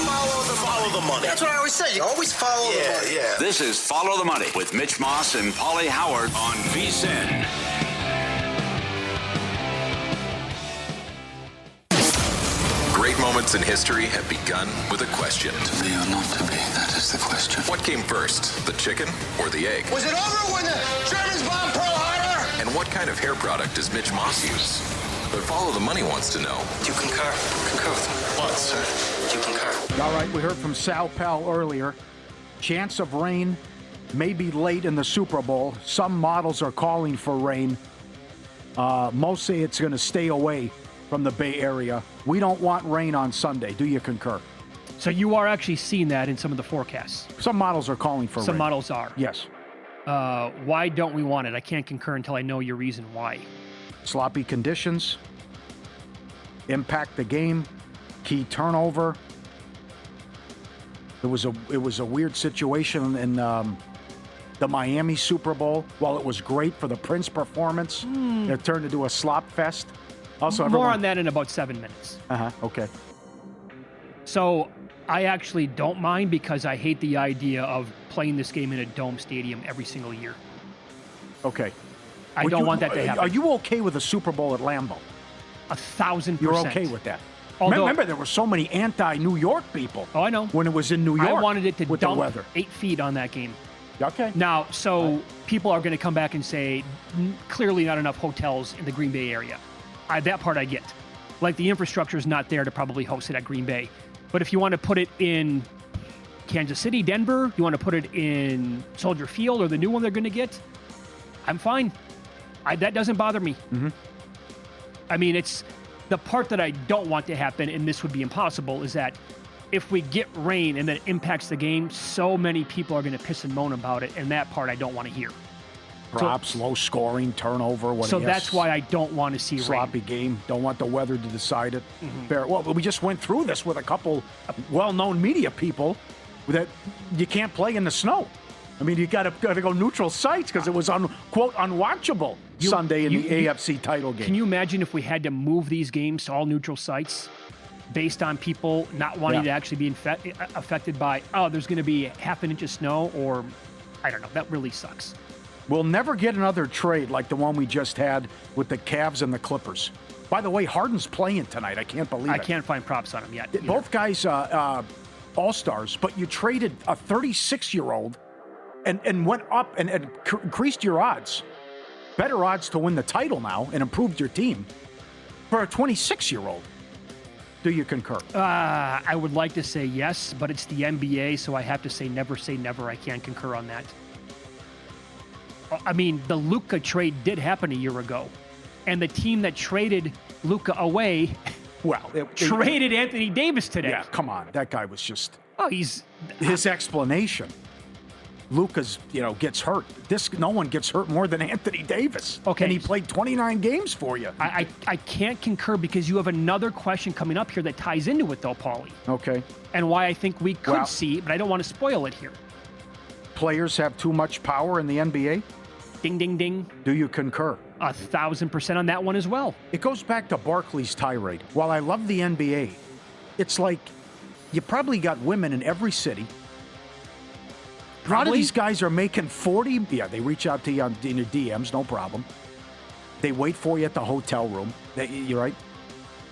Follow the money. That's what I always say. You always follow the money. Yeah. This is Follow the Money with Mitch Moss and Pauly Howard on VSiN. Great moments in history have begun with a question. To be or not to be, that is the question. What came first, the chicken or the egg? Was it over when the Germans bombed Pearl Harbor? And what kind of hair product does Mitch Moss use? But Follow the Money wants to know. Do you concur? Concur with what, sir? Do you concur? All right, we heard from Sal Pell earlier. Chance of rain, maybe late in the Super Bowl. Some models are calling for rain. Most say it's going to stay away from the Bay Area. We don't want rain on Sunday. Do you concur? So you are actually seeing that in some of the forecasts. Some models are calling for rain. Some models are. Yes. Why don't we want it? I can't concur until I know your reason why. Sloppy conditions, impact the game, key turnover. It was a weird situation in the Miami Super Bowl. While it was great for the Prince performance, it turned into a slop fest. Also, more on that in about 7 minutes. Okay. So I actually don't mind because I hate the idea of playing this game in a dome stadium every single year. Okay. I don't want that to happen. Are you okay with a Super Bowl at Lambeau? 1,000%. You're okay with that? Although, remember, there were so many anti-New York people. Oh, I know. When it was in New York. I wanted it to with dump the weather. 8 feet on that game. Okay. Now, so people are going to come back and say, clearly not enough hotels in the Green Bay area. That part I get. Like, the infrastructure is not there to probably host it at Green Bay. But if you want to put it in Kansas City, Denver, you want to put it in Soldier Field or the new one they're going to get, I'm fine. That doesn't bother me. Mm-hmm. I mean, it's the part that I don't want to happen, and this would be impossible, is that if we get rain and that impacts the game, so many people are going to piss and moan about it, and that part I don't want to hear. Props, low scoring, turnover. So that's why I don't want to see sloppy rain. Game. Don't want the weather to decide it. Mm-hmm. Fair. Well, we just went through this with a couple well-known media people that you can't play in the snow. I mean, you got to go neutral sites because it was quote unwatchable Sunday in the AFC title game. Can you imagine if we had to move these games to all neutral sites based on people not wanting to actually be affected by, there's going to be half an inch of snow, or I don't know. That really sucks. We'll never get another trade like the one we just had with the Cavs and the Clippers. By the way, Harden's playing tonight. I can't believe it. I can't find props on him yet. Both guys all-stars, but you traded a 36-year-old and went up and increased your odds. Better odds to win the title now and improved your team for a 26-year-old. Do you concur? I would like to say yes, but it's the NBA, so I have to say never say never. I can't concur on that. I mean, the Luka trade did happen a year ago, and the team that traded Luka away traded Anthony Davis today. Yeah, come on. That guy was just... his explanation. Luka's, gets hurt. No one gets hurt more than Anthony Davis. Okay. And he played 29 games for you. I can't concur because you have another question coming up here that ties into it, though, Pauly. Okay. And why I think we could see, but I don't want to spoil it here. Players have too much power in the NBA? Ding, ding, ding. Do you concur? 1,000% on that one as well. It goes back to Barkley's tirade. While I love the NBA, it's like you probably got women in every city. A lot of these guys are making 40. Yeah, they reach out to you in your DMs, no problem. They wait for you at the hotel room. You're right,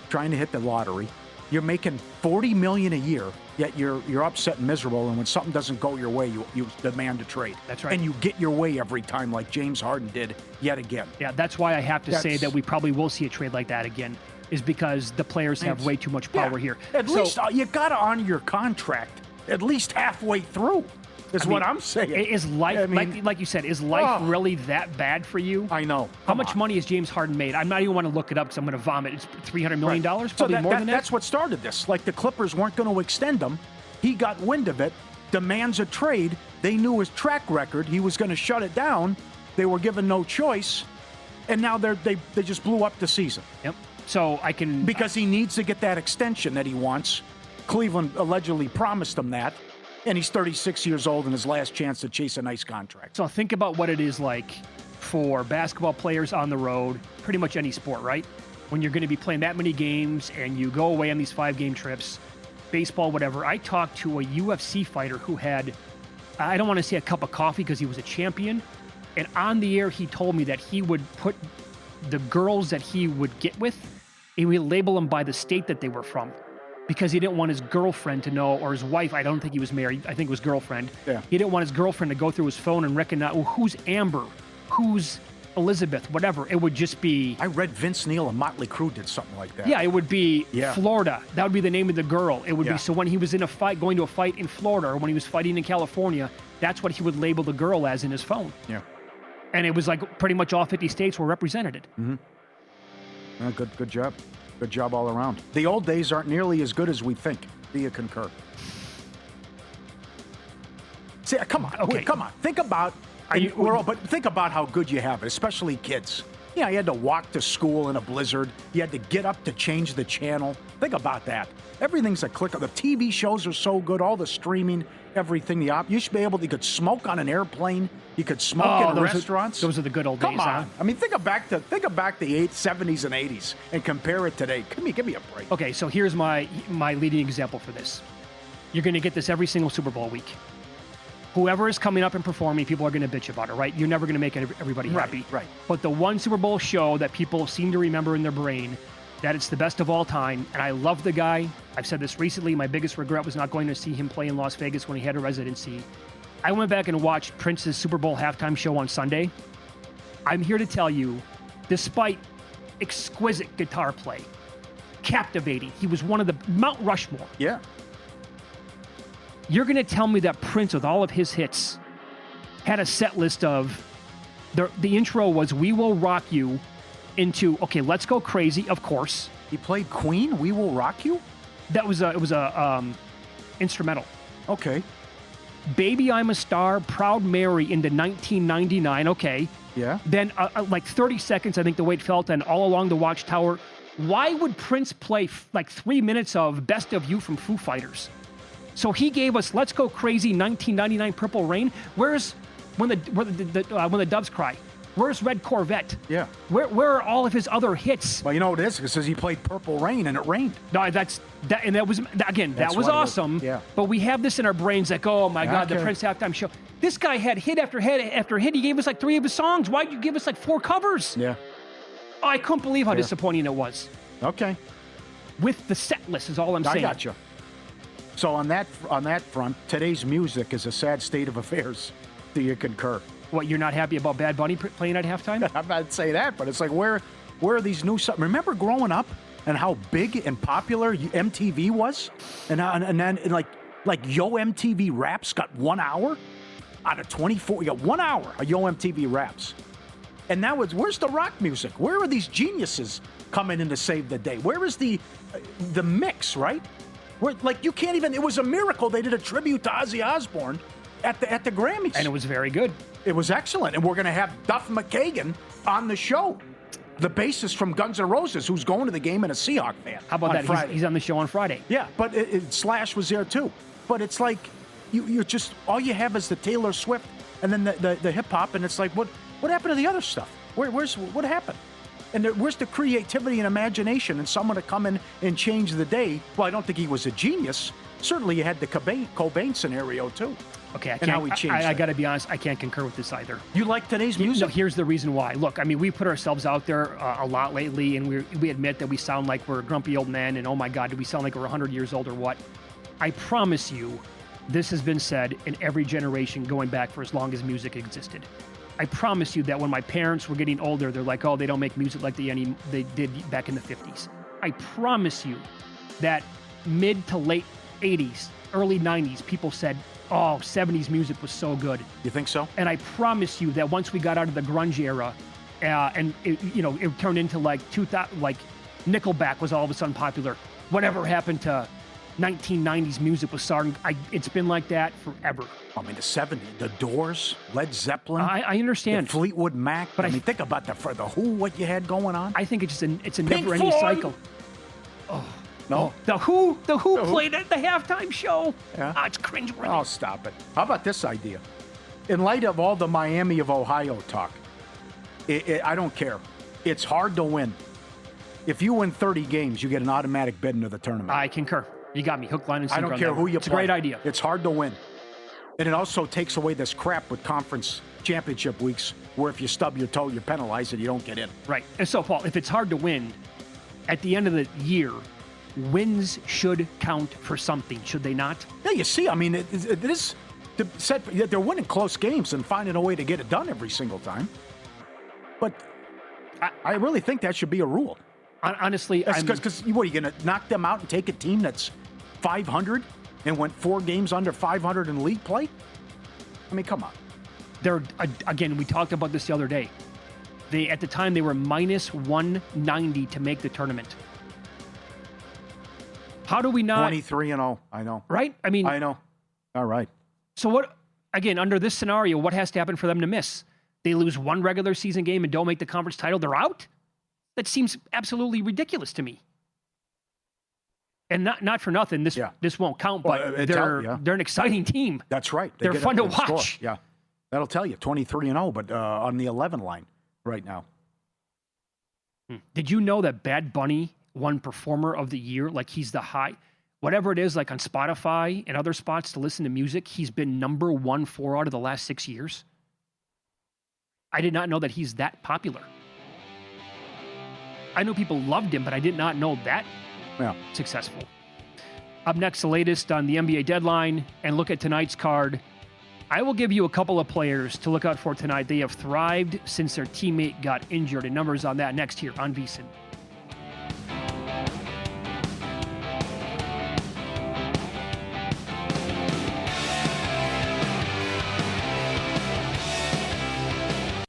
trying to hit the lottery. You're making $40 million a year, yet you're upset and miserable. And when something doesn't go your way, you demand a trade. That's right. And you get your way every time, like James Harden did yet again. Yeah, that's why I have to say that we probably will see a trade like that again, is because the players have way too much power here. At least you got to honor your contract at least halfway through. Is what I'm saying. Is life, like you said, is life really that bad for you? I know. How much money has James Harden made? I'm not even want to look it up because I'm going to vomit. It's $300 million, probably more than that. That's what started this. Like the Clippers weren't going to extend him. He got wind of it, demands a trade. They knew his track record. He was going to shut it down. They were given no choice. And now they just blew up the season. Yep. So I can... Because he needs to get that extension that he wants. Cleveland allegedly promised him that. And he's 36 years old and his last chance to chase a nice contract. So think about what it is like for basketball players on the road, pretty much any sport, right? When you're going to be playing that many games and you go away on these 5-game trips, baseball, whatever. I talked to a UFC fighter who had, I don't want to say a cup of coffee because he was a champion. And on the air, he told me that he would put the girls that he would get with, he would label them by the state that they were from, because he didn't want his girlfriend to know, or his wife. I don't think he was married. I think it was girlfriend. Yeah. He didn't want his girlfriend to go through his phone and recognize, well, who's Amber? Who's Elizabeth? Whatever. It would just be. I read Vince Neil and Motley Crue did something like that. Yeah, it would be Yeah. Florida. That would be the name of the girl. It would Yeah. be, so when he was in a fight, going to a fight in Florida, or when he was fighting in California, that's what he would label the girl as in his phone. Yeah. And it was like pretty much all 50 states were represented. Good job. Good job all around. The old days aren't nearly as good as we think. Do you concur? See, come on. Okay. Wait, come on. Think about. But think about how good you have it, especially kids. Yeah, you had to walk to school in a blizzard. You had to get up to change the channel. Think about that. Everything's a click. The TV shows are so good. All the streaming, everything. You should be able to. You could smoke on an airplane. You could smoke in restaurants. Those are the good old days. Come on. Huh? I mean, think back the 70s and 80s and compare it today. Give me a break. Okay, so here's my leading example for this. You're going to get this every single Super Bowl week. Whoever is coming up and performing, people are going to bitch about it, right? You're never going to make everybody happy. Right. But the one Super Bowl show that people seem to remember in their brain, that it's the best of all time, and I love the guy. I've said this recently. My biggest regret was not going to see him play in Las Vegas when he had a residency. I went back and watched Prince's Super Bowl halftime show on Sunday. I'm here to tell you, despite exquisite guitar play, captivating, he was one of the Mount Rushmore. Yeah. You're going to tell me that Prince, with all of his hits, had a set list of, the intro was "We Will Rock You" into, okay, Let's Go Crazy, of course. He played Queen, We Will Rock You? It was a instrumental. Okay. Baby I'm a Star, Proud Mary into 1999, okay. Yeah. Then like 30 seconds, I think the way it felt, and All Along the Watchtower. Why would Prince play like 3 minutes of Best of You from Foo Fighters? So he gave us Let's Go Crazy, 1999, Purple Rain. Where's when the Doves Cry? Where's Red Corvette? Yeah. Where are all of his other hits? Well, you know what it is? It says he played Purple Rain and it rained. No, that was again, That's that was what it was. awesome. Yeah. But we have this in our brains like, oh my God, the Okay. Prince halftime show. This guy had hit after hit after hit. He gave us like 3 of his songs. Why'd you give us like 4 covers? Yeah. Oh, I couldn't believe how disappointing it was. Okay. With the set list is all I'm saying. I got you. So on that front, today's music is a sad state of affairs. Do you concur? What, you're not happy about Bad Bunny playing at halftime? I'm not say that, but it's like where are these new songs? Remember growing up and how big and popular MTV was, and then like Yo MTV Raps got 1 hour out of 24. You got 1 hour of Yo MTV Raps, and now where's the rock music? Where are these geniuses coming in to save the day? Where is the mix? Right? Where, like you can't even. It was a miracle they did a tribute to Ozzy Osbourne at the Grammys, And it was very good. It was excellent, and we're going to have Duff McKagan on the show, the bassist from Guns N' Roses, who's going to the game and a Seahawk fan. How about that? Friday. He's on the show on Friday. Yeah, but Slash was there too. But it's like you're just all you have is the Taylor Swift and then the hip hop, and it's like what happened to the other stuff? What happened? And where's the creativity and imagination and someone to come in and change the day? Well, I don't think he was a genius. Certainly, you had the Cobain scenario too. Okay, And how we changed I that. got to be honest, I can't concur with this either. You like today's No, music? here's the reason why. Look, I mean, we put ourselves out there a lot lately, and we admit that we sound like we're grumpy old men, and oh my God, do we sound like we're 100 years old or what? I promise you, this has been said in every generation going back for as long as music existed. I promise you that when my parents were getting older, they're like, oh, they don't make music like they did back in the 50s. I promise you that mid to late 80s, early 90s, people said, oh, 70s music was so good. You think so? And I promise you that once we got out of the grunge era, and it turned into like 2000, like Nickelback was all of a sudden popular. Whatever happened to 1990s music was starting. It's been like that forever. I mean, the 70s, the Doors, Led Zeppelin. I understand. The Fleetwood Mac. But I mean, think about the Who, what you had going on. I think it's a Pink never-ending Floyd! cycle. No? The Who played at the halftime show. Yeah. It's cringeworthy. Oh, stop it. How about this idea? In light of all the Miami of Ohio talk, I don't care. It's hard to win. If you win 30 games, you get an automatic bid into the tournament. I concur. You got me hook, line, and I sinker. don't care who you It's play. a great idea. It's hard to win. And it also takes away this crap with conference championship weeks where if you stub your toe, you're penalized and you don't get in. Right. And so, Paul, if it's hard to win, at the end of the year, wins should count for something, should they not? Yeah, you see, I mean, it is they're winning close games and finding a way to get it done every single time. But I really think that should be a rule. Honestly, because what are you going to knock them out and take a team that's 500 and went 4 games under 500 in league play? I mean, come on. They're again. We talked about this the other day. At the time they were minus 190 to make the tournament. How do we not 23-0? I know. Right? I mean, I know. All right. So what? Again, under this scenario, what has to happen for them to miss? They lose one regular season game and don't make the conference title. They're out. That seems absolutely ridiculous to me. And not for nothing, this won't count, but they're an exciting team. That's right. They're fun to watch. Score. Yeah, that'll tell you 23-0, but on the 11 line right now. Did you know that Bad Bunny won Performer of the Year? Like he's the whatever it is, like on Spotify and other spots to listen to music. He's been number 1 4 out of the last 6 years. I did not know that he's that popular. I know people loved him, but I did not know that successful. Up next, the latest on the NBA deadline, and look at tonight's card. I will give you a couple of players to look out for tonight. They have thrived since their teammate got injured, and numbers on that next here on VSiN.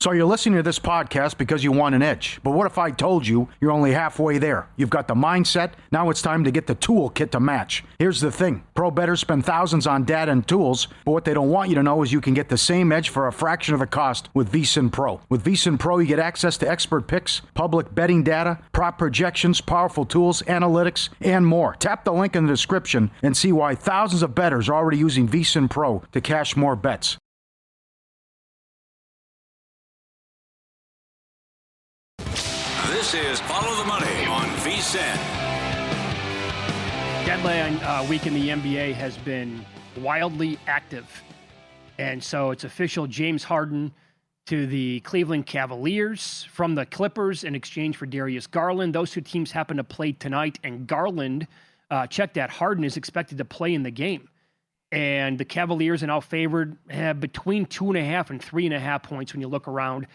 So you're listening to this podcast because you want an edge. But what if I told you you're only halfway there? You've got the mindset. Now it's time to get the toolkit to match. Here's the thing. Pro bettors spend thousands on data and tools, but what they don't want you to know is you can get the same edge for a fraction of the cost with VSiN Pro. With VSiN Pro, you get access to expert picks, public betting data, prop projections, powerful tools, analytics, and more. Tap the link in the description and see why thousands of bettors are already using VSiN Pro to cash more bets. This is Follow the Money on VSiN. Deadline week in the NBA has been wildly active. And so it's official. James Harden to the Cleveland Cavaliers from the Clippers in exchange for Darius Garland. Those two teams happen to play tonight. And Garland, check that, Harden is expected to play in the game. And the Cavaliers are now favored between 2.5 and 3.5 points when you look around.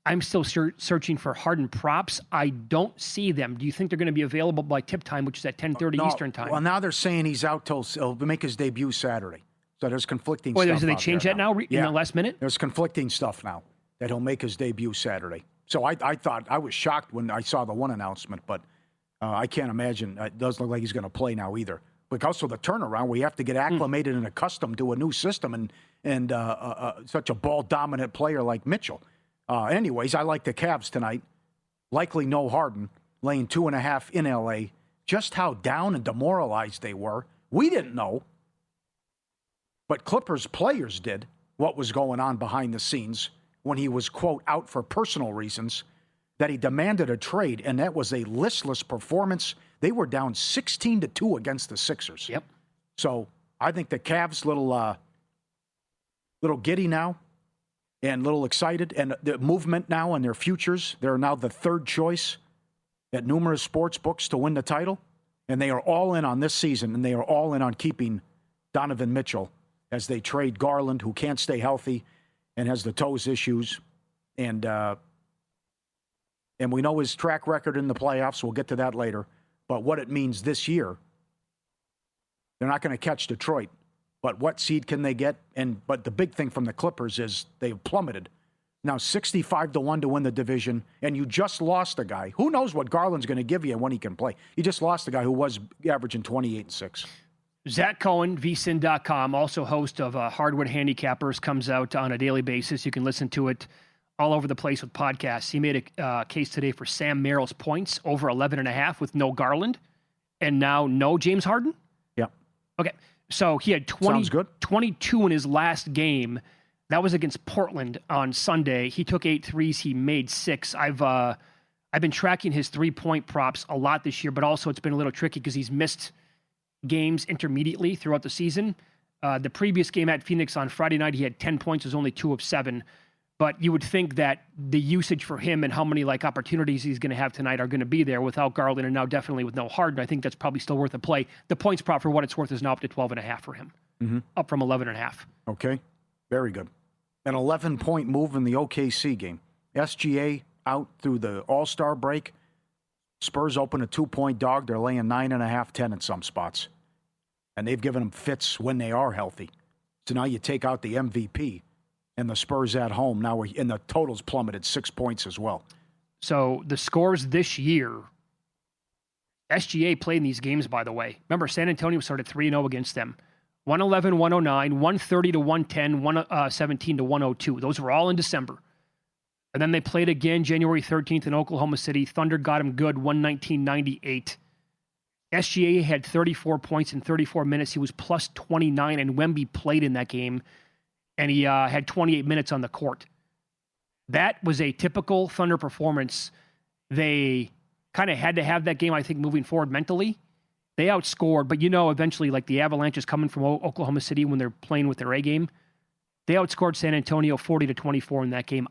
I'm still searching for Harden props. I don't see them. Do you think they're going to be available by tip time, which is at 10:30 Eastern time? Well, now they're saying he's out till he'll make his debut Saturday. So there's conflicting stuff. Did they change that now in the last minute? There's conflicting stuff now that he'll make his debut Saturday. So I thought, I was shocked when I saw the one announcement, but I can't imagine. It doesn't look like he's going to play now either. But also the turnaround where you have to get acclimated and accustomed to a new system and such a ball-dominant player like Mitchell. Anyways, I like the Cavs tonight. Likely no Harden, laying 2.5 in L.A. Just how down and demoralized they were, we didn't know. But Clippers players did what was going on behind the scenes when he was, quote, out for personal reasons, that he demanded a trade, and that was a listless performance. They were down 16-2 against the Sixers. Yep. So I think the Cavs little giddy now. And a little excited, and the movement now and their futures. They're now the third choice at numerous sports books to win the title. And they are all in on this season, and they are all in on keeping Donovan Mitchell as they trade Garland, who can't stay healthy and has the toes issues. And we know his track record in the playoffs. We'll get to that later. But what it means this year, they're not going to catch Detroit. But what seed can they get? But the big thing from the Clippers is they've plummeted. Now 65-1 to win the division, and you just lost a guy. Who knows what Garland's going to give you and when he can play? You just lost a guy who was averaging 28-6. Zach Cohen, VSiN.com, also host of Hardwood Handicappers, comes out on a daily basis. You can listen to it all over the place with podcasts. He made a case today for Sam Merrill's points over 11.5 with no Garland, and now no James Harden? Yeah. Okay. So he had 22 in his last game. That was against Portland on Sunday. He took 8 threes. He made 6. I've been tracking his 3-point props a lot this year, but also it's been a little tricky because he's missed games intermediately throughout the season. The previous game at Phoenix on Friday night, he had 10 points, was only 2 of 7. But you would think that the usage for him and how many opportunities he's going to have tonight are going to be there without Garland and now definitely with no Harden. I think that's probably still worth a play. The points prop for what it's worth is now up to 12.5 for him, up from 11.5. Okay, very good. An 11-point move in the OKC game. SGA out through the All-Star break. Spurs open a 2-point dog. They're laying 9.5, 10 in some spots. And they've given them fits when they are healthy. So now you take out the MVP. And the Spurs at home now, and the totals plummeted 6 points as well. So the scores this year, SGA played in these games, by the way. Remember, San Antonio started 3-0 against them. 111, 109, 130 to 110, 117 to 102. Those were all in December. And then they played again January 13th in Oklahoma City. Thunder got him good, 119-98. SGA had 34 points in 34 minutes. He was plus 29, and Wemby played in that game. And he had 28 minutes on the court. That was a typical Thunder performance. They kind of had to have that game, I think, moving forward mentally. They outscored, but eventually, the Avalanche is coming from Oklahoma City when they're playing with their A game. They outscored San Antonio 40-24 in that game.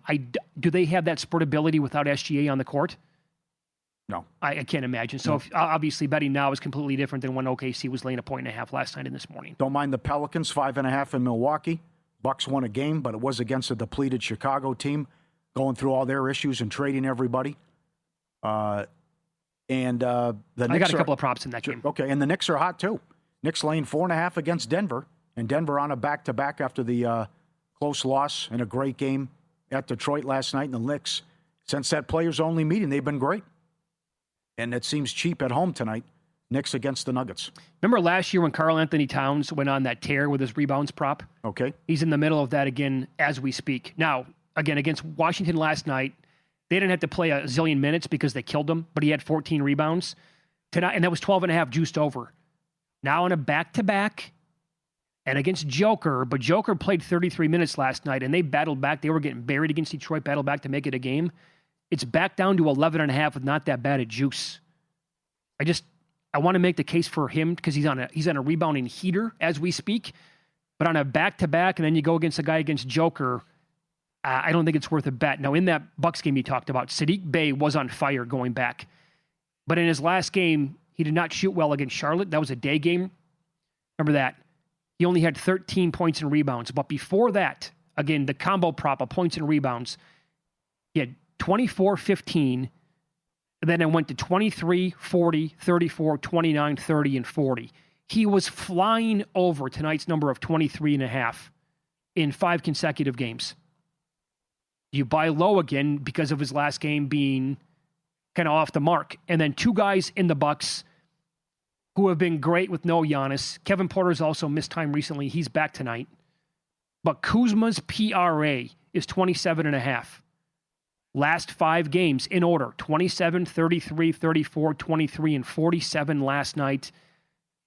Do they have that spurt ability without SGA on the court? No. I can't imagine. So obviously betting now is completely different than when OKC was laying 1.5 last night and this morning. Don't mind the Pelicans, 5.5 in Milwaukee. Bucks won a game, but it was against a depleted Chicago team, going through all their issues and trading everybody. The Knicks I got a couple of props in that game. Okay, and the Knicks are hot too. Knicks laying 4.5 against Denver, and Denver on a back-to-back after the close loss and a great game at Detroit last night. And the Knicks, since that players-only meeting, they've been great. And it seems cheap at home tonight. Knicks against the Nuggets. Remember last year when Karl Anthony Towns went on that tear with his rebounds prop? Okay. He's in the middle of that again as we speak. Now, again, against Washington last night, they didn't have to play a zillion minutes because they killed him, but he had 14 rebounds tonight, and that was 12.5 juiced over. Now on a back-to-back and against Joker, but Joker played 33 minutes last night, and they battled back. They were getting buried against Detroit, battled back to make it a game. It's back down to 11.5 with not that bad a juice. I want to make the case for him because he's on a rebounding heater as we speak. But on a back-to-back, and then you go against a guy against Joker, I don't think it's worth a bet. Now, in that Bucks game you talked about, Sadiq Bey was on fire going back. But in his last game, he did not shoot well against Charlotte. That was a day game. Remember that. He only had 13 points and rebounds. But before that, again, the combo prop of points and rebounds, he had 24, 15, and then it went to 23, 40, 34, 29, 30, and 40. He was flying over tonight's number of 23.5 in 5 consecutive games. You buy low again because of his last game being kind of off the mark. And then 2 guys in the Bucks who have been great with no Giannis. Kevin Porter's also missed time recently. He's back tonight. But Kuzma's PRA is 27.5. Last 5 games in order, 27, 33, 34, 23, and 47 last night.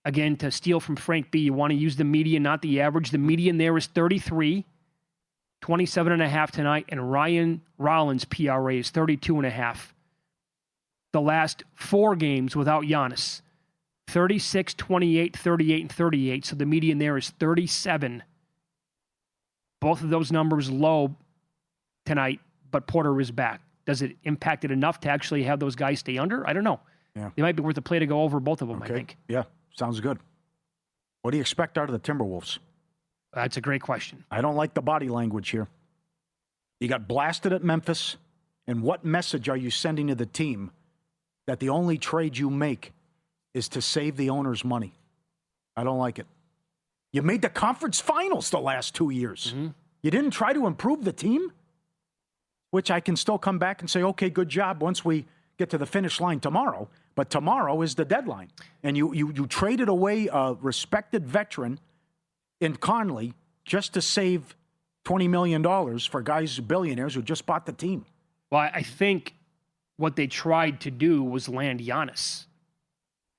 Again, to steal from Frank B, you want to use the median, not the average. The median there is 33, 27.5 tonight, and Ryan Rollins' PRA is 32.5. The last 4 games without Giannis, 36, 28, 38, and 38. So the median there is 37. Both of those numbers low tonight. But Porter is back. Does it impact it enough to actually have those guys stay under? I don't know. Yeah. It might be worth a play to go over both of them, okay. I think. Yeah, sounds good. What do you expect out of the Timberwolves? That's a great question. I don't like the body language here. You got blasted at Memphis, and what message are you sending to the team that the only trade you make is to save the owner's money? I don't like it. You made the conference finals the last 2 years. Mm-hmm. You didn't try to improve the team? Which I can still come back and say, okay, good job once we get to the finish line tomorrow. But tomorrow is the deadline. And you traded away a respected veteran in Conley just to save $20 million for guys, billionaires who just bought the team. Well, I think what they tried to do was land Giannis.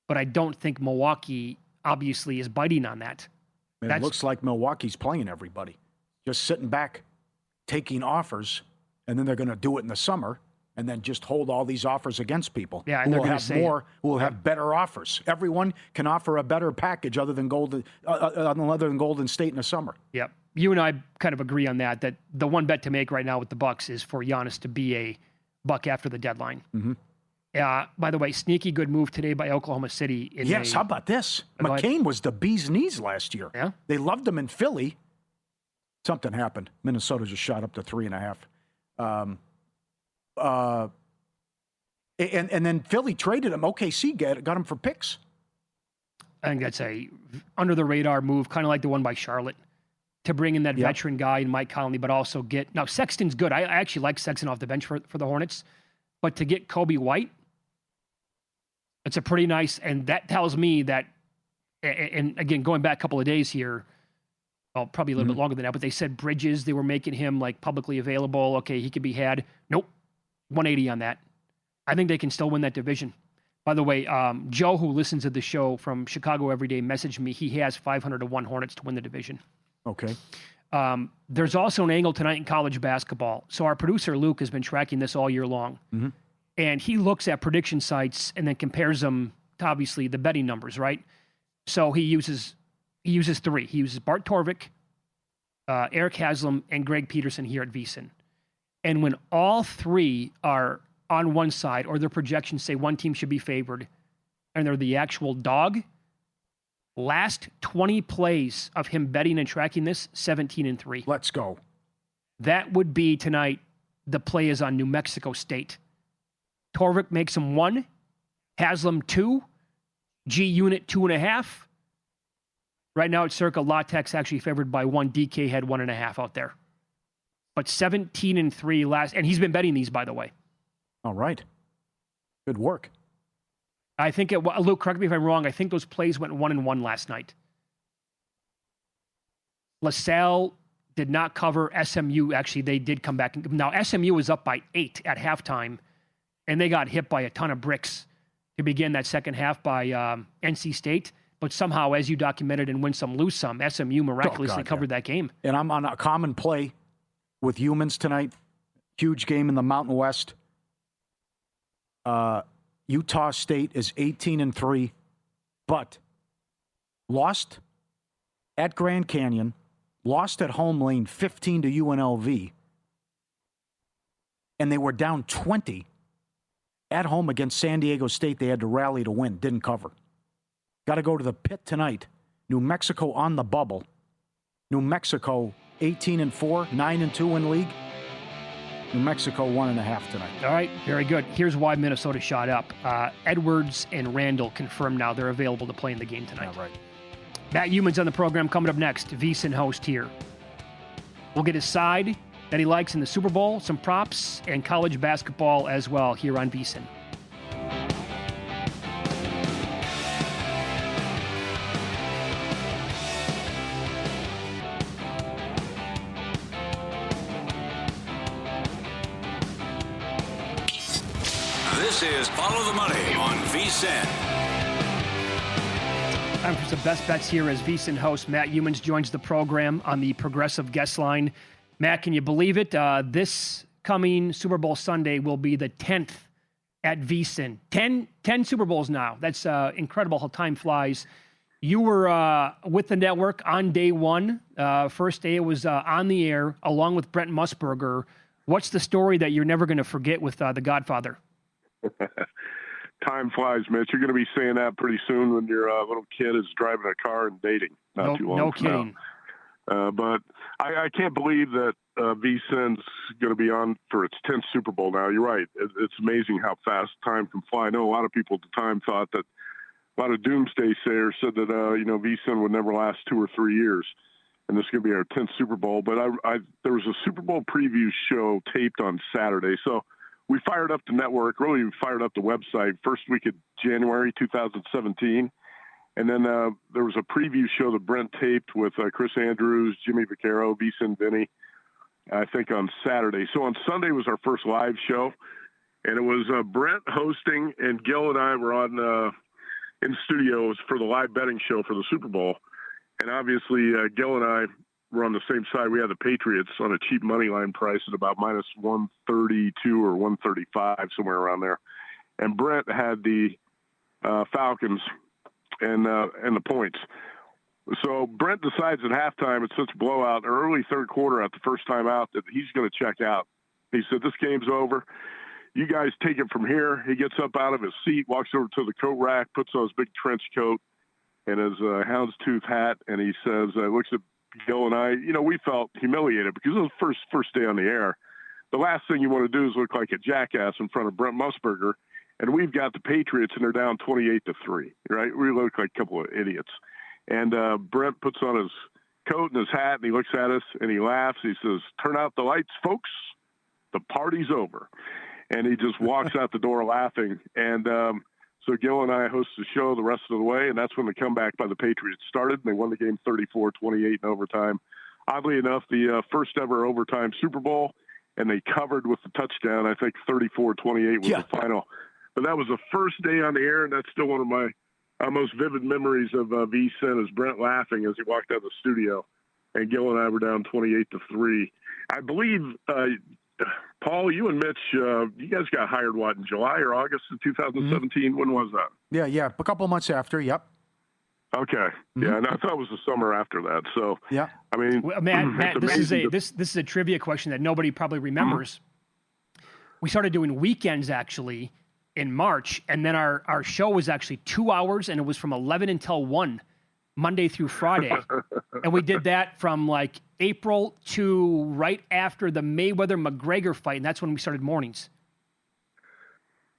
But I don't think Milwaukee obviously is biting on that. It looks like Milwaukee's playing everybody. Just sitting back, taking offers. And then they're going to do it in the summer, and then just hold all these offers against people. Yeah, and who they're will gonna have say more, who will have better offers. Everyone can offer a better package other than Golden State in the summer. Yep. You and I kind of agree on that the one bet to make right now with the Bucks is for Giannis to be a Buck after the deadline. Mm-hmm. By the way, sneaky good move today by Oklahoma City. Yes, how about this? McCain was the bee's knees last year. Yeah. They loved him in Philly. Something happened. Minnesota just shot up to 3.5. And then Philly traded him. OKC got him for picks. I think that's a under the radar move, kind of like the one by Charlotte, to bring in that veteran guy and Mike Conley, but also get now Sexton's good. I actually like Sexton off the bench for the Hornets, but to get Kobe White, it's a pretty nice, and that tells me that. And again, going back a couple of days here, well, probably a little bit longer than that, but they said Bridges, they were making him like publicly available. Okay, he could be had. Nope, 180 on that. I think they can still win that division. By the way, Joe, who listens to the show from Chicago every day, messaged me. He has 500 to 1 Hornets to win the division. Okay. There's also an angle tonight in college basketball. So our producer, Luke, has been tracking this all year long. Mm-hmm. And he looks at prediction sites and then compares them to, obviously, the betting numbers, right? So he uses 3. He uses Bart Torvik, Eric Haslam, and Greg Peterson here at VSiN. And when all 3 are on one side, or their projections say one team should be favored, and they're the actual dog, last 20 plays of him betting and tracking this, 17-3. Let's go. That would be tonight. The play is on New Mexico State. Torvik makes him 1, Haslam 2, G Unit 2.5. Right now at Circa, Latex actually favored by 1. DK had 1.5 out there. But 17-3 last, and he's been betting these, by the way. All right. Good work. I think Luke, correct me if I'm wrong. I think those plays went 1-1 last night. LaSalle did not cover. SMU, actually, they did come back. Now, SMU was up by 8 at halftime, and they got hit by a ton of bricks to begin that second half by NC State. But somehow, as you documented in Win Some, Lose Some, SMU miraculously covered that game. And I'm on a common play with Youmans tonight. Huge game in the Mountain West. Utah State is 18-3, but lost at Grand Canyon, lost at home lane 15 to UNLV, and they were down 20 at home against San Diego State. They had to rally to win, didn't cover. Got to go to the pit tonight. New Mexico on the bubble. New Mexico 18-4, 9-2 in league. New Mexico 1.5 tonight. All right, very good. Here's why Minnesota shot up. Edwards and Randall confirmed now they're available to play in the game tonight. Yeah, right. Matt Youmans on the program coming up next. VSiN host here. We'll get his side that he likes in the Super Bowl, some props, and college basketball as well here on VSiN. This is Follow the Money on VSiN. Time for some best bets here as VSiN host Matt Youmans joins the program on the Progressive Guest Line. Matt, can you believe it? This coming Super Bowl Sunday will be the 10th at VSiN. 10 Super Bowls now. That's incredible how time flies. You were with the network on day one. First day it was on the air along with Brent Musburger. What's the story that you're never going to forget with The Godfather? Time flies, Mitch. You're going to be saying that pretty soon when your little kid is driving a car and dating. Not too long no from now. kidding. But I can't believe that VSiN's going to be on for its 10th Super Bowl now. You're right. It's amazing how fast time can fly. I know a lot of people at the time thought that a lot of doomsday sayers said that, VSiN would never last 2 or 3 years. And this is going to be our 10th Super Bowl. But there was a Super Bowl preview show taped on Saturday. So we fired up the network, really we fired up the website first week of January 2017. And then there was a preview show that Brent taped with Chris Andrews, Jimmy Vaccaro, VSiN Vinny, I think on Saturday. So on Sunday was our first live show. And it was Brent hosting, and Gil and I were on in studios for the live betting show for the Super Bowl. And obviously Gil and I were on the same side. We had the Patriots on a cheap money line price at about minus 132 or 135, somewhere around there. And Brent had the Falcons and the points. So Brent decides at halftime, it's such a blowout, or early third quarter at the first time out, that he's going to check out. He said, this game's over. You guys take it from here. He gets up out of his seat, walks over to the coat rack, puts on his big trench coat and his houndstooth hat, and he says, looks at Gil and I, we felt humiliated because it was the first day on the air. The last thing you want to do is look like a jackass in front of Brent Musburger, and we've got the Patriots, and they're down 28-3, right? We look like a couple of idiots. And Brent puts on his coat and his hat, and he looks at us, and he laughs. He says, turn out the lights, folks. The party's over. And he just walks out the door laughing. And so Gil and I host the show the rest of the way, and that's when the comeback by the Patriots started, and they won the game 34-28 in overtime. Oddly enough, the first ever overtime Super Bowl, and they covered with the touchdown. I think 34-28 was the final. But that was the first day on the air, and that's still one of my most vivid memories of VSiN is Brent laughing as he walked out of the studio, and Gil and I were down 28-3. I believe, Paul, you and Mitch, you guys got hired, in July or August of 2017? Mm-hmm. When was that? Yeah, a couple months after, yep. Okay. Mm-hmm. Yeah, and I thought it was the summer after that. So, yeah. I mean, well, Matt, this is a trivia question that nobody probably remembers. Mm-hmm. We started doing weekends, actually, in March, and then our show was actually 2 hours, and it was from 11 until 1, Monday through Friday. And we did that from like April to right after the Mayweather-McGregor fight, and that's when we started mornings.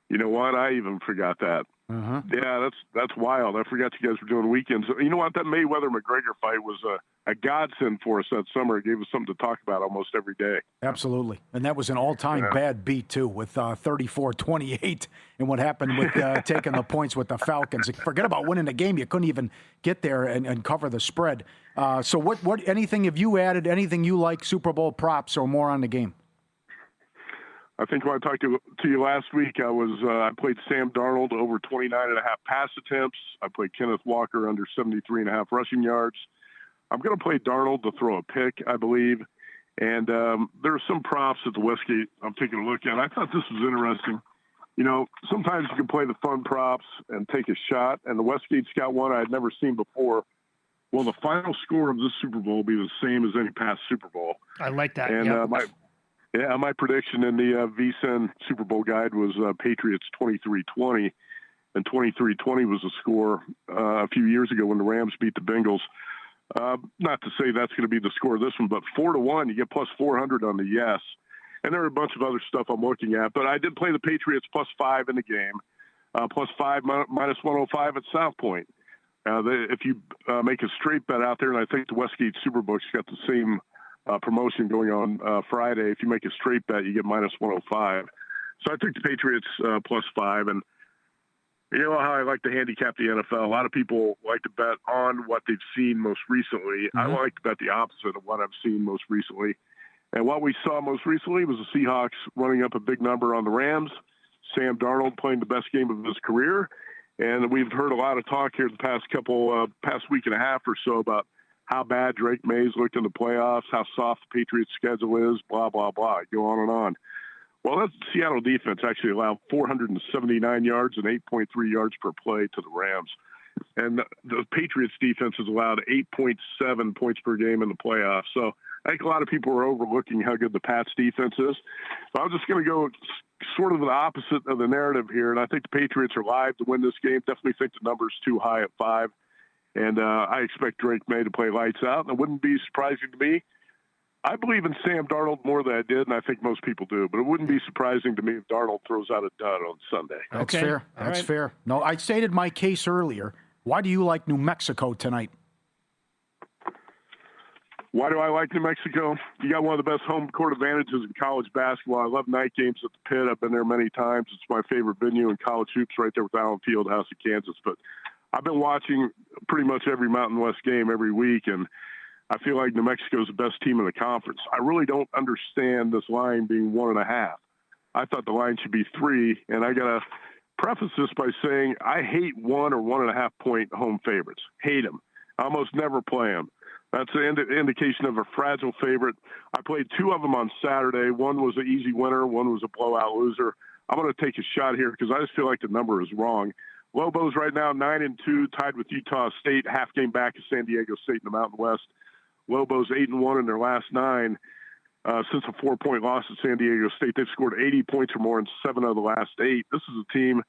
You know what? I even forgot that. Uh-huh. Yeah, that's wild. I forgot you guys were doing weekends. You know what? That Mayweather-McGregor fight was a godsend for us that summer. It gave us something to talk about almost every day. Absolutely. And that was an all-time bad beat, too, with 34-28 and what happened with taking the points with the Falcons. Forget about winning the game. You couldn't even get there and cover the spread. So what anything have you added, anything you like, Super Bowl props or more on the game? I think when I talked to you last week, I played Sam Darnold over 29.5 pass attempts. I played Kenneth Walker under 73.5 rushing yards. I'm going to play Darnold to throw a pick, I believe. And there are some props at the Westgate I'm taking a look at. I thought this was interesting. Sometimes you can play the fun props and take a shot. And the Westgate's got one I had never seen before. Well, the final score of this Super Bowl will be the same as any past Super Bowl. I like that. And my prediction in the VSiN Super Bowl guide was Patriots 23-20, and 23-20 was the score a few years ago when the Rams beat the Bengals. Not to say that's going to be the score of this one, but 4-1, you get plus 400 on the yes. And there are a bunch of other stuff I'm looking at, but I did play the Patriots plus 5 in the game, plus 5 minus 105 at South Point. If you make a straight bet out there, and I think the Westgate Superbook's got the same promotion going on Friday. If you make a straight bet, you get minus 105. So I took the Patriots plus 5. And you know how I like to handicap the NFL? A lot of people like to bet on what they've seen most recently. Mm-hmm. I like to bet the opposite of what I've seen most recently. And what we saw most recently was the Seahawks running up a big number on the Rams. Sam Darnold playing the best game of his career. And we've heard a lot of talk here the past week and a half or so about how bad Drake May's looked in the playoffs, how soft the Patriots' schedule is, blah, blah, blah. Go on and on. Well, that Seattle defense actually allowed 479 yards and 8.3 yards per play to the Rams. And the Patriots' defense has allowed 8.7 points per game in the playoffs. So I think a lot of people are overlooking how good the Pats' defense is. So I'm just going to go sort of the opposite of the narrative here, and I think the Patriots are live to win this game. Definitely think the number's too high at 5. And I expect Drake May to play lights out. And it wouldn't be surprising to me. I believe in Sam Darnold more than I did, and I think most people do. But it wouldn't be surprising to me if Darnold throws out a dud on Sunday. That's fair. That's fair. No, I stated my case earlier. Why do you like New Mexico tonight? Why do I like New Mexico? You got one of the best home court advantages in college basketball. I love night games at the Pit. I've been there many times. It's my favorite venue in college hoops, right there with Allen Fieldhouse in Kansas. But I've been watching pretty much every Mountain West game every week, and I feel like New Mexico is the best team in the conference. I really don't understand this line being 1.5. I thought the line should be 3, and I got to preface this by saying I hate 1 or 1.5 point home favorites. Hate them. I almost never play them. That's an indication of a fragile favorite. I played two of them on Saturday. One was an easy winner. One was a blowout loser. I'm going to take a shot here because I just feel like the number is wrong. Lobos right now 9-2, tied with Utah State, half game back of San Diego State in the Mountain West. Lobos 8-1 in their last 9. Since a 4-point loss at San Diego State, they've scored 80 points or more in 7 of the last 8. This is a team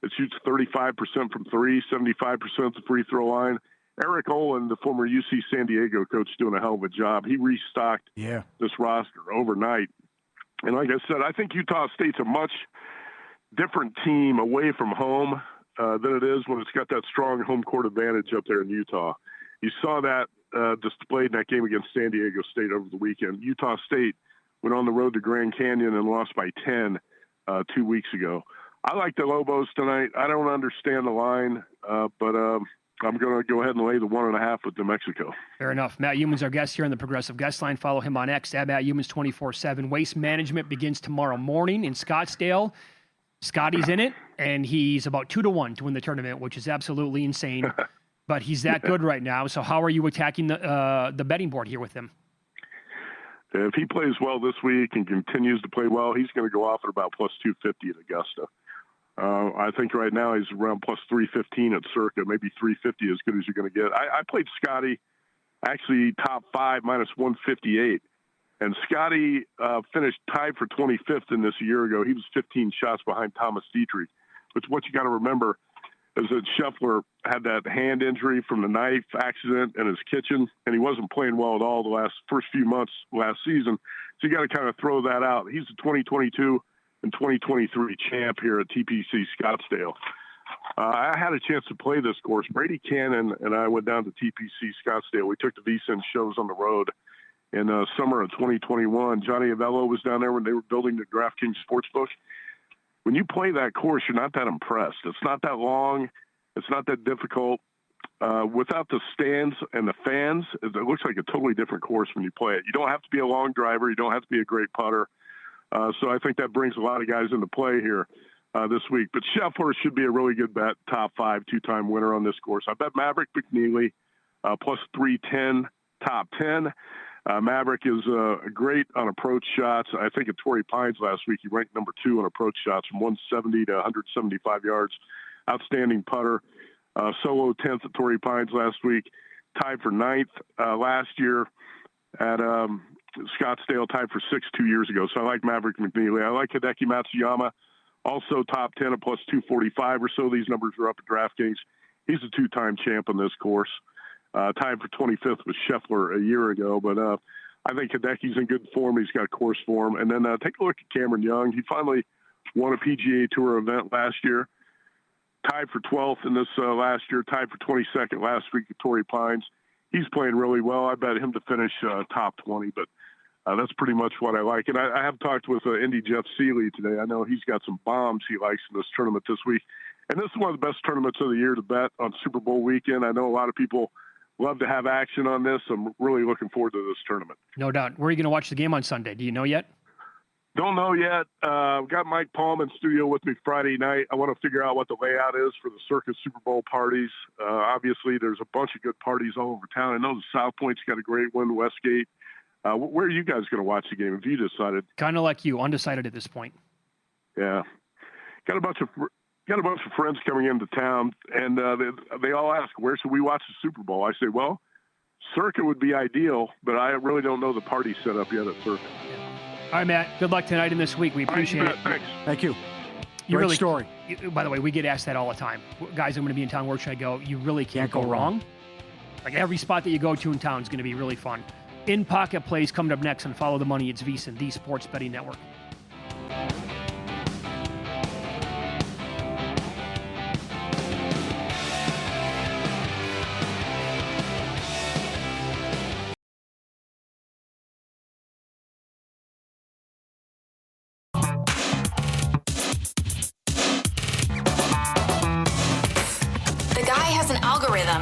that shoots 35% from 3, 75% at the free throw line. Eric Olin, the former UC San Diego coach, doing a hell of a job. He restocked this roster overnight. And like I said, I think Utah State's a much different team away from home than it is when it's got that strong home court advantage up there in Utah. You saw that displayed in that game against San Diego State over the weekend. Utah State went on the road to Grand Canyon and lost by 10 2 weeks ago. I like the Lobos tonight. I don't understand the line, but I'm going to go ahead and lay the 1.5 with New Mexico. Fair enough. Matt Youmans, our guest here on the Progressive Guest Line. Follow him on X, @Matt Youmans 24/7. Waste Management begins tomorrow morning in Scottsdale. Scotty's in it, and he's about 2-1 to win the tournament, which is absolutely insane. But he's that good right now. So how are you attacking the betting board here with him? If he plays well this week and continues to play well, he's going to go off at about plus 250 at Augusta. I think right now he's around plus 315 at Circa, maybe 350 as good as you're going to get. I played Scotty, actually top 5 minus 158. And Scotty finished tied for 25th in this a year ago. He was 15 shots behind Thomas Dietrich. But what you got to remember is that Scheffler had that hand injury from the knife accident in his kitchen, and he wasn't playing well at all the first few months last season. So you got to kind of throw that out. He's a 2022 and 2023 champ here at TPC Scottsdale. I had a chance to play this course. Brady Cannon and I went down to TPC Scottsdale. We took the VSiN shows on the road in summer of 2021. Johnny Avello was down there when they were building the DraftKings Sportsbook. When you play that course, you're not that impressed. It's not that long. It's not that difficult. Without the stands and the fans, it looks like a totally different course when you play it. You don't have to be a long driver. You don't have to be a great putter. So I think that brings a lot of guys into play here this week. But Scheffler should be a really good bet, top 5, 2-time winner on this course. I bet Maverick McNeely plus 310, top 10. Maverick is great on approach shots. I think at Torrey Pines last week, he ranked number 2 on approach shots from 170 to 175 yards. Outstanding putter. Solo 10th at Torrey Pines last week. Tied for 9th last year at Scottsdale, tied for 6th 2 years ago. So I like Maverick McNeely. I like Hideki Matsuyama, also top 10 at plus 245 or so. These numbers are up at DraftKings. He's a 2-time champ on this course. Tied for 25th with Scheffler a year ago. But I think Hideki's in good form. He's got course form. And then take a look at Cameron Young. He finally won a PGA Tour event last year. Tied for 12th in this last year. Tied for 22nd last week at Torrey Pines. He's playing really well. I bet him to finish top 20. But that's pretty much what I like. And I have talked with Indy Jeff Seeley today. I know he's got some bombs he likes in this tournament this week. And this is one of the best tournaments of the year to bet on Super Bowl weekend. I know a lot of people love to have action on this. I'm really looking forward to this tournament. No doubt. Where are you going to watch the game on Sunday? Do you know yet? Don't know yet. Got Mike Palm in studio with me Friday night. I want to figure out what the layout is for the Circus Super Bowl parties. Obviously, there's a bunch of good parties all over town. I know the South Point's got a great one, Westgate. Where are you guys going to watch the game? Have you decided? Kind of like you, undecided at this point. Yeah. Got a bunch of friends coming into town, and they all ask, where should we watch the Super Bowl? I say, well, Circa would be ideal, but I really don't know the party set up yet at Circa. All right, Matt. Good luck tonight and this week. We appreciate it. Thanks. Thank you. Great story. By the way, we get asked that all the time. Guys, I'm going to be in town. Where should I go? You really can't go wrong. Like every spot that you go to in town is going to be really fun. In Pocket plays coming up next on Follow the Money. It's VSiN, the Sports Betting Network.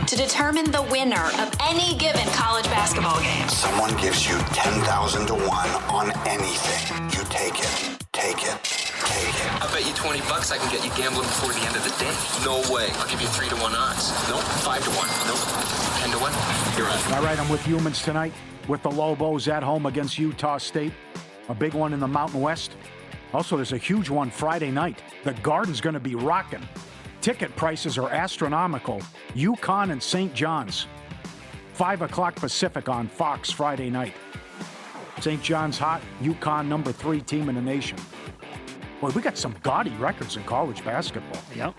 To determine the winner of any given college basketball game. Someone gives you 10,000 to 1 on anything. You take it, take it, take it. I bet you $20 I can get you gambling before the end of the day. No way. I'll give you 3 to 1 odds. Nope. 5 to 1. Nope. 10 to 1. You're right. All right, I'm with Youmans tonight with the Lobos at home against Utah State. A big one in the Mountain West. Also, there's a huge one Friday night. The Garden's going to be rocking. Ticket prices are astronomical. UConn and St. John's. 5 o'clock Pacific on Fox Friday night. St. John's hot. UConn number 3 team in the nation. Boy, we got some gaudy records in college basketball. Yep.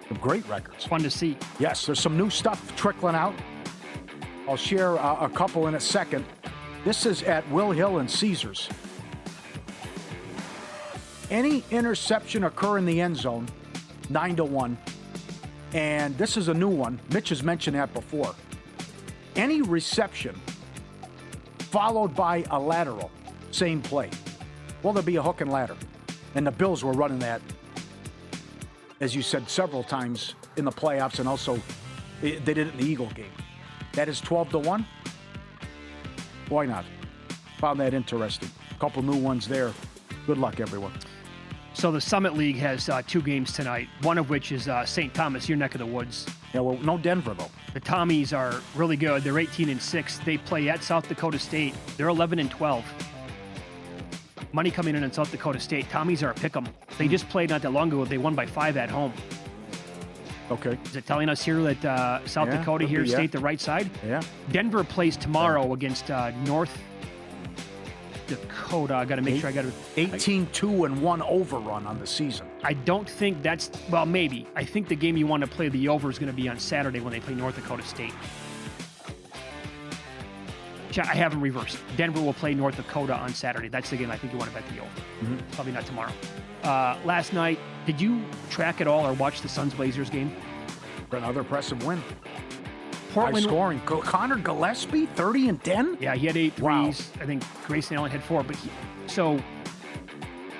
Some great records. Fun to see. Yes, there's some new stuff trickling out. I'll share a couple in a second. This is at Will Hill and Caesars. Any interception occur in the end zone, 9-1. And this is a new one. Mitch has mentioned that before. Any reception followed by a lateral, same play. Well, there'll be a hook and ladder. And the Bills were running that, as you said, several times in the playoffs, and also they did it in the Eagle game. That is 12-1. Why not? Found that interesting. A couple new ones there. Good luck, everyone. So the Summit League has 2 games tonight, one of which is St. Thomas, your neck of the woods. Yeah, well, no Denver, though. The Tommies are really good. They're 18-6. They play at South Dakota State. They're 11-12. Money coming in South Dakota State. Tommies are a pick'em. They just played not that long ago. They won by 5 at home. Okay. Is it telling us here that South Dakota here stayed the right side? Yeah. Denver plays tomorrow against North Dakota. I got to make sure I got to 18-2-1 overrun on the season. I don't think that's, well, maybe. I think the game you want to play the over is going to be on Saturday when they play North Dakota State. I have them reversed. Denver will play North Dakota on Saturday. That's the game I think you want to bet the over. Mm-hmm. Probably not tomorrow. Last night, did you track at all or watch the Suns-Blazers game? Another impressive win. Portland high scoring. Connor Gillespie, 30 and 10? Yeah, he had 8 threes. Wow. I think Grayson Allen had 4. So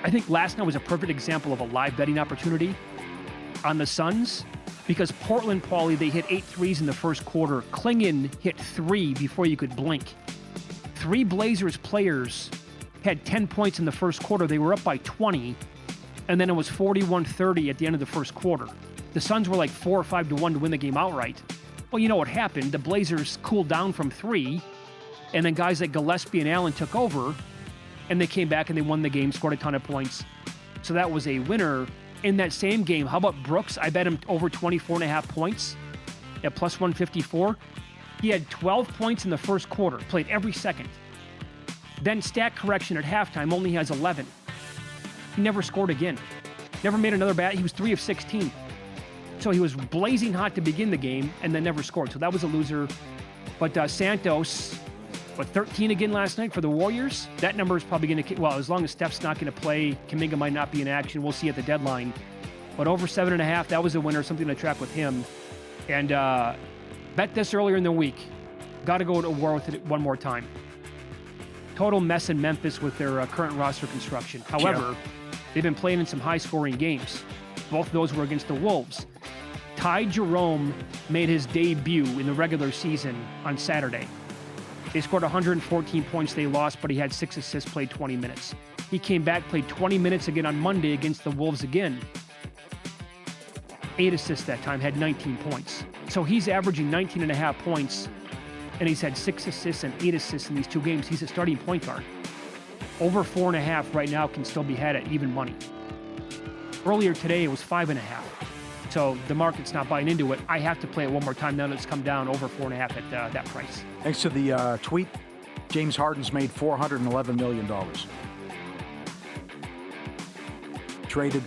I think last night was a perfect example of a live betting opportunity on the Suns because Portland, Pauly, they hit 8 threes in the first quarter. Klingon hit 3 before you could blink. 3 Blazers players had 10 points in the first quarter. They were up by 20, and then it was 41-30 at the end of the first quarter. The Suns were like 4 or 5-1 to win the game outright. Well, you know what happened. The Blazers cooled down from 3, and then guys like Gillespie and Allen took over, and they came back and they won the game, scored a ton of points. So that was a winner. In that same game, how about Brooks? I bet him over 24.5 points at plus 154. He had 12 points in the first quarter, played every second. Then stat correction at halftime, only has 11. He never scored again. Never made another bat. He was 3 of 16. So he was blazing hot to begin the game and then never scored. So that was a loser. But Santos, 13 again last night for the Warriors? That number is probably going to, well, as long as Steph's not going to play, Kuminga might not be in action. We'll see at the deadline. But over 7.5, that was a winner, something to track with him. And bet this earlier in the week. Got to go to war with it one more time. Total mess in Memphis with their current roster construction. However, they've been playing in some high-scoring games. Both of those were against the Wolves. Ty Jerome made his debut in the regular season on Saturday. They scored 114 points. They lost, but he had 6 assists, played 20 minutes. He came back, played 20 minutes again on Monday against the Wolves again. 8 assists that time, had 19 points. So he's averaging 19.5 points, and he's had 6 assists and 8 assists in these 2 games. He's a starting point guard. Over 4.5 right now can still be had at even money. Earlier today, it was 5.5. So the market's not buying into it. I have to play it one more time now that it's come down over 4.5 at that price. Thanks to the tweet, James Harden's made $411 million. Traded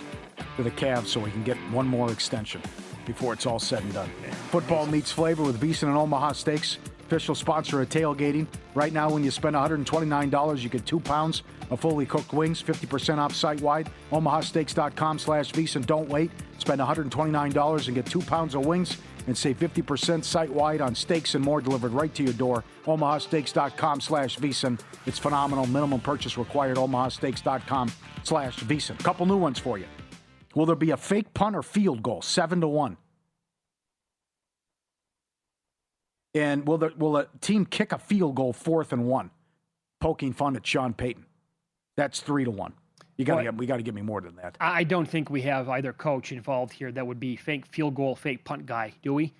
to the Cavs so he can get one more extension before it's all said and done. Football meets flavor with VSiN and Omaha Steaks, official sponsor of tailgating. Right now, when you spend $129, you get 2 pounds of fully cooked wings, 50% off site-wide. omahasteaks.com/VSiN. Don't wait. Spend $129 and get 2 pounds of wings and save 50% site-wide on steaks and more delivered right to your door. omahasteaks.com/VSiN. It's phenomenal. Minimum purchase required. omahasteaks.com/VSiN. Couple new ones for you. Will there be a fake punt or field goal? 7-1. And will a team kick a field goal 4th and 1? Poking fun at Sean Payton. That's 3-1. We got to give me more than that. I don't think we have either coach involved here that would be fake field goal, fake punt guy, do we?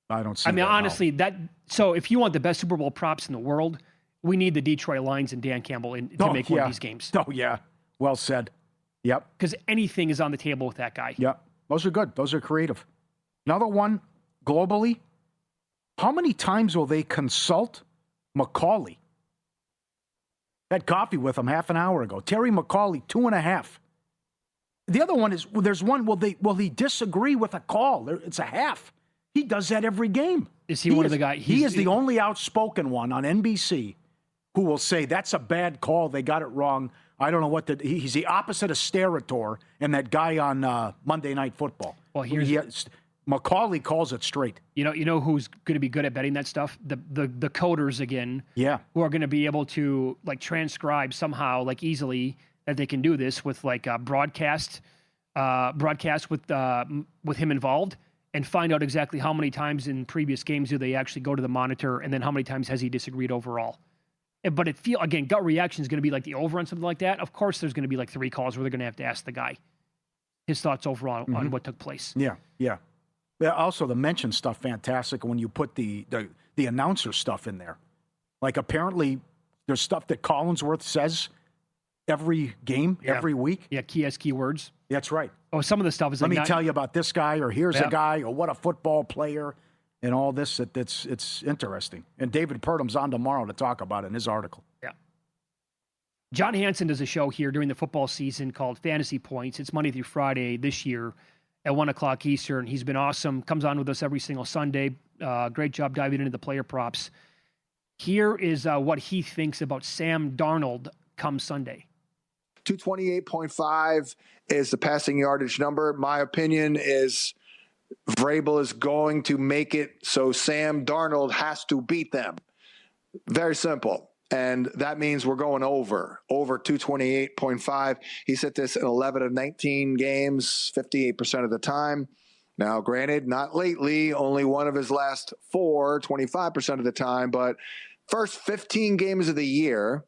I don't see. I mean, that, honestly, no. So if you want the best Super Bowl props in the world, we need the Detroit Lions and Dan Campbell to make one of these games. Oh yeah, well said. Yep. Because anything is on the table with that guy. Yep. Those are good. Those are creative. Another one globally. How many times will they consult McCauley? Had coffee with him half an hour ago. Terry McCauley, 2.5. The other one is, there's one, will he disagree with a call? It's a half. He does that every game. Is he one of the guys? He is the only outspoken one on NBC who will say, that's a bad call. They got it wrong. I don't know what he's the opposite of Sterator and that guy on Monday Night Football. Well, McCauley calls it straight. You know who's going to be good at betting that stuff? The coders again. Yeah. Who are going to be able to like transcribe somehow like easily that they can do this with like broadcast with him involved and find out exactly how many times in previous games do they actually go to the monitor and then how many times has he disagreed overall. But gut reaction is going to be like the over on something like that. Of course, there's going to be like 3 calls where they're going to have to ask the guy his thoughts overall on what took place. Yeah. Yeah, also, the mention stuff, fantastic when you put the announcer stuff in there. Like, apparently, there's stuff that Collinsworth says every game, every week. Yeah, keywords. That's right. Oh, some of the stuff is Let me tell you about this guy, or here's a guy, or what a football player, and all this. It's interesting. And David Purdum's on tomorrow to talk about it in his article. Yeah. John Hansen does a show here during the football season called Fantasy Points. It's Monday through Friday this year at 1 o'clock Eastern. He's been awesome. Comes on with us every single Sunday. Great job diving into the player props. Here is what he thinks about Sam Darnold come Sunday. 228.5 is the passing yardage number. My opinion is Vrabel is going to make it so Sam Darnold has to beat them. Very simple. And that means we're going over 228.5. He's hit this in 11 of 19 games, 58% of the time. Now, granted, not lately, only one of his last 4, 25% of the time, but first 15 games of the year,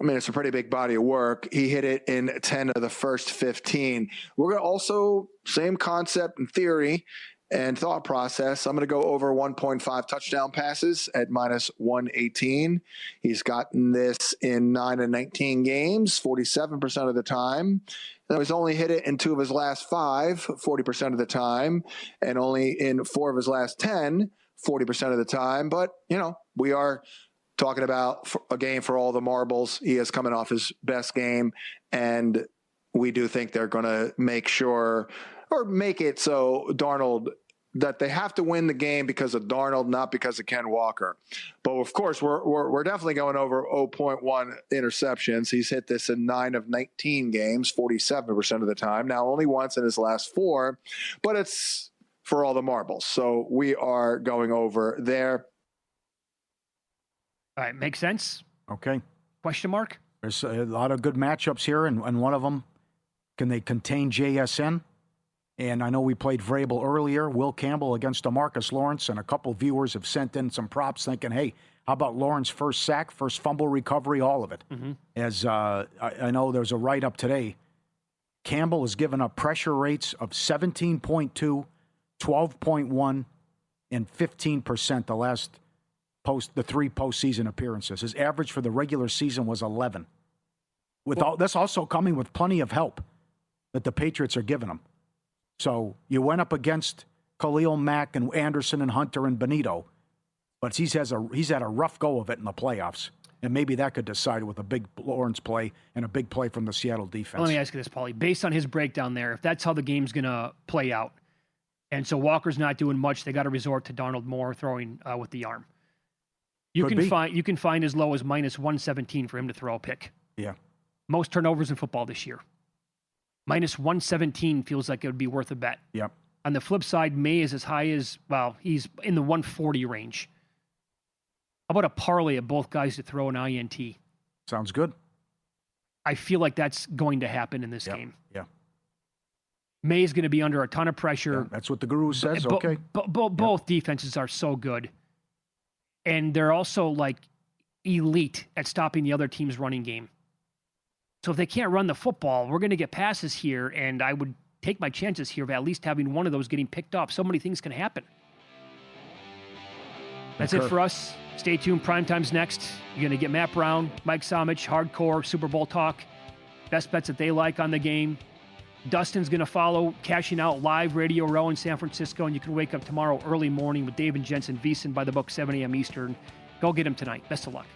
I mean, it's a pretty big body of work. He hit it in 10 of the first 15. We're going to also, same concept and theory and thought process. I'm going to go over 1.5 touchdown passes at minus 118. He's gotten this in 9 of 19 games, 47% of the time. Now, he's only hit it in 2 of his last 5, 40% of the time, and only in 4 of his last 10, 40% of the time. But, we are talking about a game for all the marbles. He is coming off his best game, and we do think they're going to make sure or make it so Darnold that they have to win the game because of Darnold, not because of Ken Walker. But of course, we're definitely going over 0.1 interceptions. He's hit this in 9 of 19 games, 47% of the time. Now, only once in his last 4, but it's for all the marbles. So we are going over there. All right, makes sense. Okay. Question mark? There's a lot of good matchups here, and one of them, can they contain JSN? And I know we played Vrabel earlier, Will Campbell against DeMarcus Lawrence, and a couple viewers have sent in some props thinking, hey, how about Lawrence first sack, first fumble recovery, all of it. Mm-hmm. As I know there's a write-up today, Campbell has given up pressure rates of 17.2, 12.1, and 15% the 3 postseason appearances. His average for the regular season was 11. That's also coming with plenty of help that the Patriots are giving him. So you went up against Khalil Mack and Anderson and Hunter and Benito, but he's had a rough go of it in the playoffs. And maybe that could decide with a big Lawrence play and a big play from the Seattle defense. Let me ask you this, Pauly. Based on his breakdown there, if that's how the game's going to play out, and so Walker's not doing much, they got to resort to Darnold more throwing with the arm. You can find as low as minus 117 for him to throw a pick. Yeah. Most turnovers in football this year. Minus 117 feels like it would be worth a bet. Yep. On the flip side, May is as high as, he's in the 140 range. How about a parlay of both guys to throw an INT? Sounds good. I feel like that's going to happen in this game. Yeah. May is going to be under a ton of pressure. Yeah, that's what the guru says. Okay. Both defenses are so good. And they're also like elite at stopping the other team's running game. So if they can't run the football, we're going to get passes here, and I would take my chances here of at least having one of those getting picked off. So many things can happen. That's it for us. Stay tuned. Primetime's next. You're going to get Matt Brown, Mike Somich, hardcore Super Bowl talk, best bets that they like on the game. Dustin's going to follow, cashing out live Radio Row in San Francisco, and you can wake up tomorrow early morning with Dave and Jensen, VSiN by the book, 7 a.m. Eastern. Go get him tonight. Best of luck.